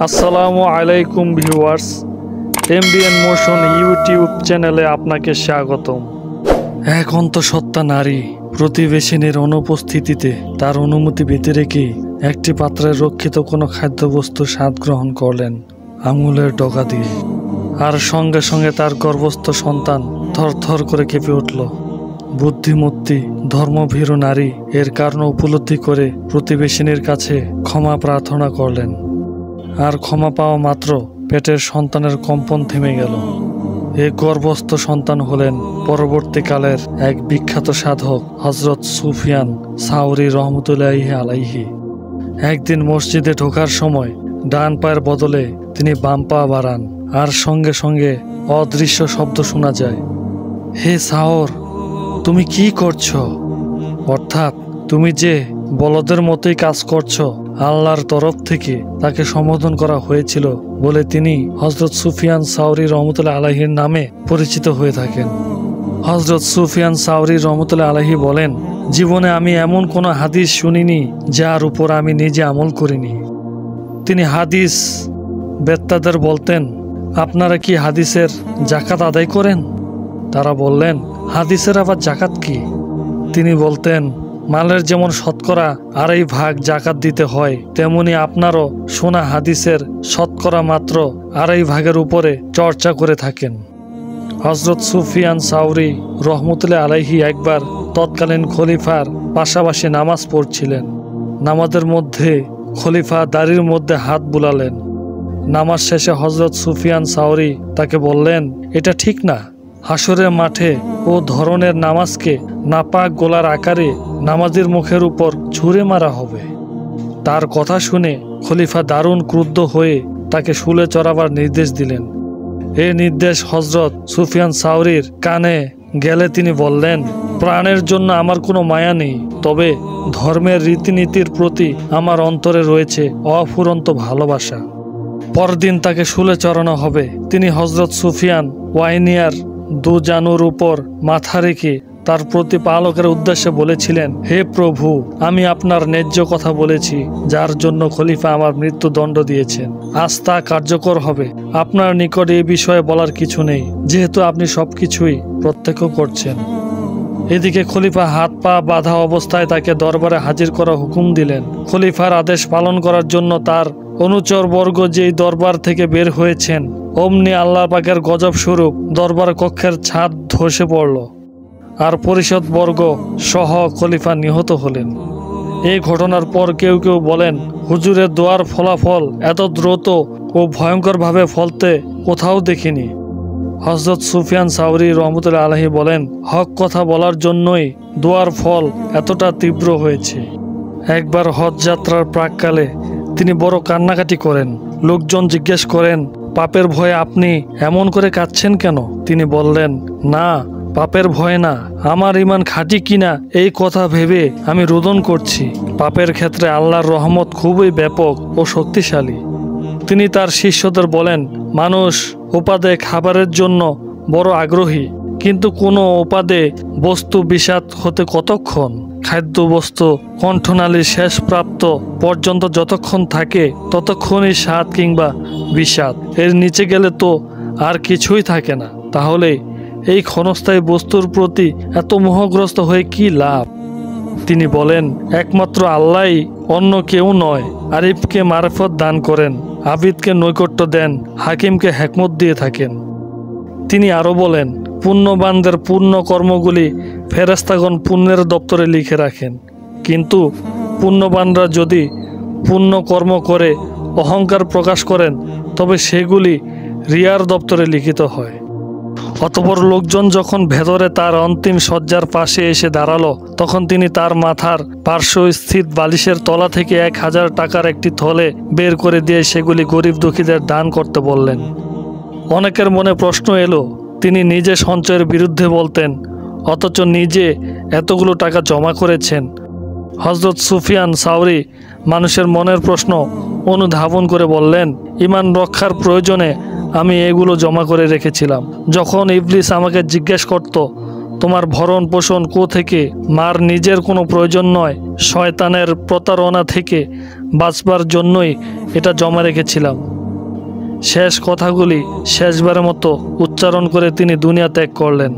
আসসালামু আলাইকুম viewers, MBN motion YouTube চ্যানেলে আপনাকে স্বাগতম। এক অন্তঃসত্ত্বা নারী প্রতিবেশিনীর অনুপস্থিতিতে তার অনুমতি পেতে রেখে একটি পাত্রে রক্ষিত কোনো খাদ্যবস্তু স্বাদ গ্রহণ করলেন আঙুলের ডগা দিয়ে, আর সঙ্গে সঙ্গে তার গর্ভস্থ সন্তান থরথর করে কেঁপে উঠল। বুদ্ধিমতী ধর্মভীরু নারী এর কারণ উপলব্ধি করে প্রতিবেশিনীর কাছে ক্ষমা প্রার্থনা করলেন, আর ক্ষমা পাওয়া মাত্র পেটের সন্তানের কম্পন থেমে গেল। এই গর্ভস্থ সন্তান হলেন পরবর্তীকালের এক বিখ্যাত সাধক হযরত সুফিয়ান সাওরী রহমতুল্লাহি আলাইহি। একদিন মসজিদে ঢোকার সময় ডান পায়ের বদলে তিনি বাম পা বাড়ান, আর সঙ্গে সঙ্গে অদৃশ্য শব্দ শোনা যায়, হে সাওর, তুমি কি করছো? অর্থাৎ তুমি যে বলদের মতোই কাজ করছো, আল্লাহর তরফ থেকে তাকে সম্বোধন করা হয়েছিল বলে তিনি হযরত সুফিয়ান সাওরী রহমতুল্লাহ আলাইহির নামে পরিচিত হয়ে থাকেন। হযরত সুফিয়ান সাওরী রহমতুল্লাহ আলাইহি বলেন, জীবনে আমি এমন কোনো হাদিস শুনিনি যার উপর আমি নিজে আমল করিনি। তিনি হাদিস বেত্তাদের বলতেন, আপনারা কি হাদিসের জাকাত আদায় করেন? তারা বললেন, হাদিসের আবার জাকাত কি? তিনি বলতেন, মালের যেমন শতকরা 2.5 ভাগ জাকাত দিতে হয়, তেমনি আপনারও শোনা হাদিসের শতকরা মাত্র 2.5 ভাগের উপরে চর্চা করে থাকেন। হযরত সুফিয়ান সাওরী রহমতুল্লাহ আলাইহি একবার তৎকালীন খলিফার পাশাপাশি নামাজ পড়ছিলেন। নামাজের মধ্যে খলিফা দাড়ির মধ্যে হাত বুলালেন। নামাজ শেষে হযরত সুফিয়ান সাওরী তাকে বললেন, এটা ঠিক না। হাসরের মাঠে ও ধরনের নামাজকে নাপাক গোলার আকারে নামাজের মুখের উপর ছুঁড়ে মারা হবে। তার কথা শুনে খলিফা দারুণ ক্রুদ্ধ হয়ে তাকে শুলে চড়াবার নির্দেশ দিলেন। এই নির্দেশ হযরত সুফিয়ান সাওরীর কানে গেলে তিনি বললেন, প্রাণের জন্য আমার কোনো মায়া নেই, তবে ধর্মের রীতিনীতির প্রতি আমার অন্তরে রয়েছে অফুরন্ত ভালোবাসা। পরদিন তাকে শুলে চড়ানো হবে। তিনি হযরত সুফিয়ান ওয়াইনিয়ার দুজানুর উপর মাথা রেখে তার প্রতিপালকের উদ্দেশ্যে বলেছিলেন, হে প্রভু, আমি আপনার ন্যায্য কথা বলেছি, যার জন্য খলিফা আমার মৃত্যুদণ্ড দিয়েছেন। আজ তা কার্যকর হবে। আপনার নিকট এই বিষয়ে বলার কিছু নেই, যেহেতু আপনি সবকিছুই প্রত্যক্ষ করছেন। এদিকে খলিফা হাত পা বাঁধা অবস্থায় তাকে দরবারে হাজির করা হুকুম দিলেন। খলিফার আদেশ পালন করার জন্য তার অনুচর বর্গ যেই দরবার থেকে বের হয়েছেন, অমনি আল্লাহ পাকের গজব স্বরূপ দরবার কক্ষের ছাদ ধসে পড়ল, আর পরিষদ বর্গ সহ খলিফা নিহত হলেন। এই ঘটনার পর কেউ কেউ বলেন, হুজুরের দোয়ার ফলাফল এত দ্রুত ও ভয়ঙ্করভাবে ফলতে কোথাও দেখিনি। হযরত সুফিয়ান সাওরী রহমতুল্লাহ আলাইহি বলেন, হক কথা বলার জন্যই দোয়ার ফল এতটা তীব্র হয়েছে। একবার হজ যাত্রার প্রাককালে তিনি বড় কান্নাকাটি করেন। লোকজন জিজ্ঞেস করেন, পাপের ভয়ে আপনি এমন করে কাঁদছেন কেন? তিনি বললেন, না, পাপের ভয় না, আমার ঈমান খাঁটি কিনা এই কথা ভেবে আমি রোদন করছি। পাপের ক্ষেত্রে আল্লাহর রহমত খুবই ব্যাপক ও শক্তিশালী। তিনি তার শিষ্যদের বলেন, মানুষ উপাদেয় খাবারের জন্য বড় আগ্রহী, কিন্তু কোনো উপাদেয় বস্তু বিষাদ হতে কতক্ষণ? খাদ্যবস্তু কণ্ঠনালীর শেষ প্রাপ্ত পর্যন্ত যতক্ষণ থাকে ততক্ষণই স্বাদ কিংবা বিষাদ, এর নিচে গেলে তো আর কিছুই থাকে না। তাহলে এই ক্ষণস্থায়ী বস্তুর প্রতি এত মোহগ্রস্ত হয়ে কি লাভ? তিনি বলেন, একমাত্র আল্লাহই, অন্য কেউ নয়। আরিফকে মারফত দান করেন, আবিদকে নৈকট্য দেন, হাকিমকে হিকমত দিয়ে থাকেন। তিনি আরও বলেন, পুণ্যবানদের পুণ্য কর্মগুলি ফেরেশতাগণ পুণ্যের দপ্তরে লিখে রাখেন, কিন্তু পুণ্যবানরা যদি পুণ্য কর্ম করে অহংকার প্রকাশ করেন তবে সেগুলি রিয়ার দপ্তরে লিখিত হয়। অতঃপর লোকজন যখন ভেতরে তার অন্তিম শয্যার পাশে এসে দাঁড়ালো, তখন তিনি তার মাথার পার্শ্বস্থিত বালিশের তলা থেকে 1000 টাকার একটি থলে বের করে দিয়ে সেগুলি গরিব দুঃখীদের দান করতে বললেন। অনেকের মনে প্রশ্ন এলো, তিনি নিজে সঞ্চয়ের বিরুদ্ধে বলতেন, অথচ নিজে এতগুলো টাকা জমা করেছেন। হযরত সুফিয়ান সাওরী মানুষের মনের প্রশ্ন অনুধাবন করে বললেন, ঈমান রক্ষার প্রয়োজনে আমি এগুলো জমা করে রেখেছিলাম। যখন ইবলিস আমাকে জিজ্ঞেস করত, তোমার ভরণ পোষণ থেকে মার নিজের কোনো প্রয়োজন নয়, শয়তানের প্রতারণা থেকে বাঁচবার জন্যই এটা জমা রেখেছিলাম। শেষ কথাগুলি শেষবারের মতো উচ্চারণ করে তিনি দুনিয়া ত্যাগ করলেন।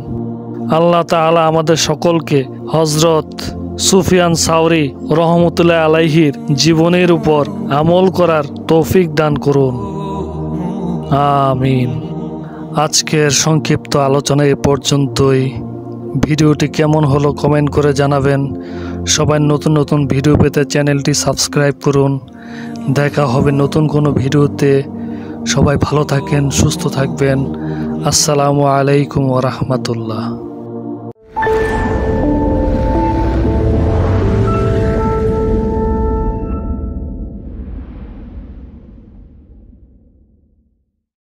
আল্লাহ তাআলা আমাদের সকলকে হযরত সুফিয়ান সাওরি রহমতুল্লাহ আলাইহির জীবনের উপর আমল করার তৌফিক দান করুন, আমিন। আজকের সংক্ষিপ্ত আলোচনা এ পর্যন্তই। ভিডিওটি কেমন হলো কমেন্ট করে জানাবেন। সবাই নতুন নতুন ভিডিও পেতে চ্যানেলটি সাবস্ক্রাইব করুন। দেখা হবে নতুন কোনো ভিডিওতে। সবাই ভালো থাকেন, সুস্থ থাকবেন। আসসালামু আলাইকুম ওয়া রাহমাতুল্লাহ।